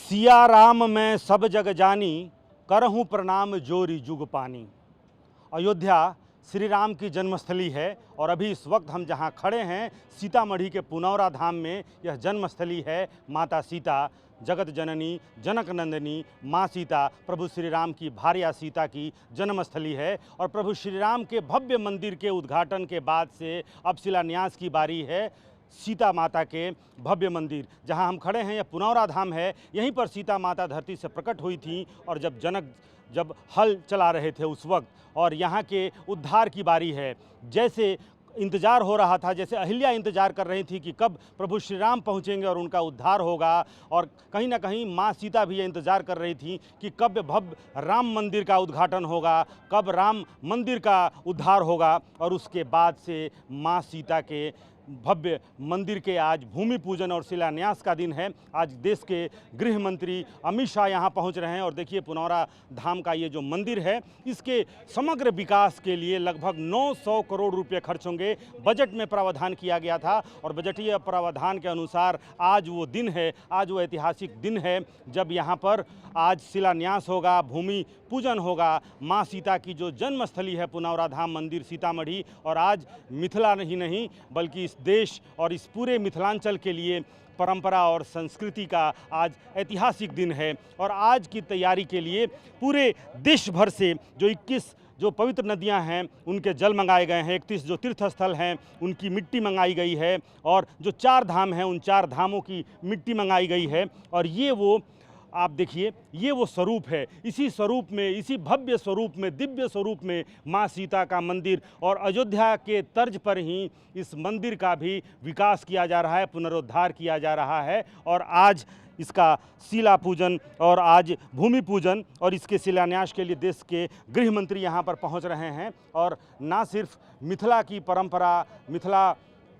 सिया राम मैं सब जग जानी, करहूँ प्रणाम जोरी जुग पानी। अयोध्या श्री राम की जन्मस्थली है और अभी इस वक्त हम जहां खड़े हैं सीतामढ़ी के पुनौरा धाम में, यह जन्मस्थली है माता सीता, जगत जननी जनक नंदिनी माँ सीता, प्रभु श्री राम की भार्या सीता की जन्मस्थली है। और प्रभु श्री राम के भव्य मंदिर के उद्घाटन के बाद से अब शिलान्यास की बारी है सीता माता के भव्य मंदिर। जहां हम खड़े हैं यह पुनौरा धाम है, यहीं पर सीता माता धरती से प्रकट हुई थी और जब हल चला रहे थे उस वक्त, और यहाँ के उद्धार की बारी है। जैसे इंतज़ार हो रहा था, जैसे अहिल्या इंतज़ार कर रही थी कि कब प्रभु श्री राम पहुँचेंगे और उनका उद्धार होगा, और कहीं ना कहीं माँ सीता भी इंतज़ार कर रही थी कि कब भव्य राम मंदिर का उद्घाटन होगा, कब राम मंदिर का उद्धार होगा। और उसके बाद से माँ सीता के भव्य मंदिर के आज भूमि पूजन और शिलान्यास का दिन है। आज देश के गृह मंत्री अमित शाह यहाँ पहुँच रहे हैं और देखिए पुनौरा धाम का ये जो मंदिर है, इसके समग्र विकास के लिए लगभग 900 करोड़ रुपए खर्च होंगे, बजट में प्रावधान किया गया था। और बजटीय प्रावधान के अनुसार आज वो दिन है, आज वो ऐतिहासिक दिन है जब यहाँ पर आज शिलान्यास होगा, भूमि पूजन होगा। माँ सीता की जो जन्मस्थली है पुनौरा धाम मंदिर सीतामढ़ी, और आज मिथिला ही नहीं बल्कि इस देश और इस पूरे मिथिलांचल के लिए परंपरा और संस्कृति का आज ऐतिहासिक दिन है। और आज की तैयारी के लिए पूरे देश भर से जो 21 जो पवित्र नदियां हैं उनके जल मंगाए गए हैं, 31 जो तीर्थ स्थल हैं उनकी मिट्टी मंगाई गई है, और जो 4 धाम हैं उन 4 धामों की मिट्टी मंगाई गई है। और ये वो आप देखिए, ये वो स्वरूप है। इसी स्वरूप में, इसी भव्य स्वरूप में, दिव्य स्वरूप में माँ सीता का मंदिर, और अयोध्या के तर्ज पर ही इस मंदिर का भी विकास किया जा रहा है, पुनरुद्धार किया जा रहा है। और आज इसका शिला पूजन और आज भूमि पूजन और इसके शिलान्यास के लिए देश के गृह मंत्री यहाँ पर पहुँच रहे हैं। और ना सिर्फ मिथिला की परंपरा, मिथिला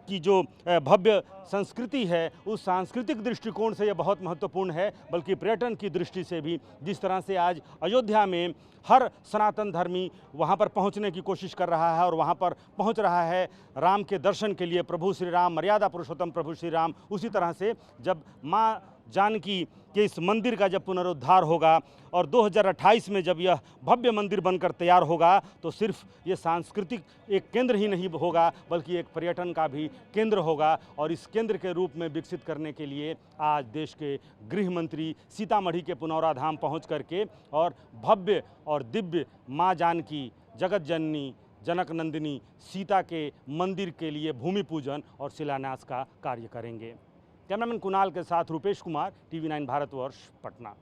की जो भव्य संस्कृति है उस सांस्कृतिक दृष्टिकोण से यह बहुत महत्वपूर्ण है, बल्कि पर्यटन की दृष्टि से भी। जिस तरह से आज अयोध्या में हर सनातन धर्मी वहाँ पर पहुँचने की कोशिश कर रहा है और वहाँ पर पहुँच रहा है राम के दर्शन के लिए, प्रभु श्री राम, मर्यादा पुरुषोत्तम प्रभु श्री राम। उसी तरह से जब माँ जानकी के इस मंदिर का जब पुनरुद्धार होगा और 2028 में जब यह भव्य मंदिर बनकर तैयार होगा, तो सिर्फ ये सांस्कृतिक एक केंद्र ही नहीं होगा बल्कि एक पर्यटन का भी केंद्र होगा। और इस केंद्र के रूप में विकसित करने के लिए आज देश के गृह मंत्री सीतामढ़ी के पुनौरा धाम पहुँच करके और भव्य और दिव्य माँ जानकी, जगत जननी जनक नंदिनी सीता के मंदिर के लिए भूमि पूजन और शिलान्यास का कार्य करेंगे। कैमरामैन कुणाल के साथ रूपेश कुमार, TV9 भारतवर्ष, पटना।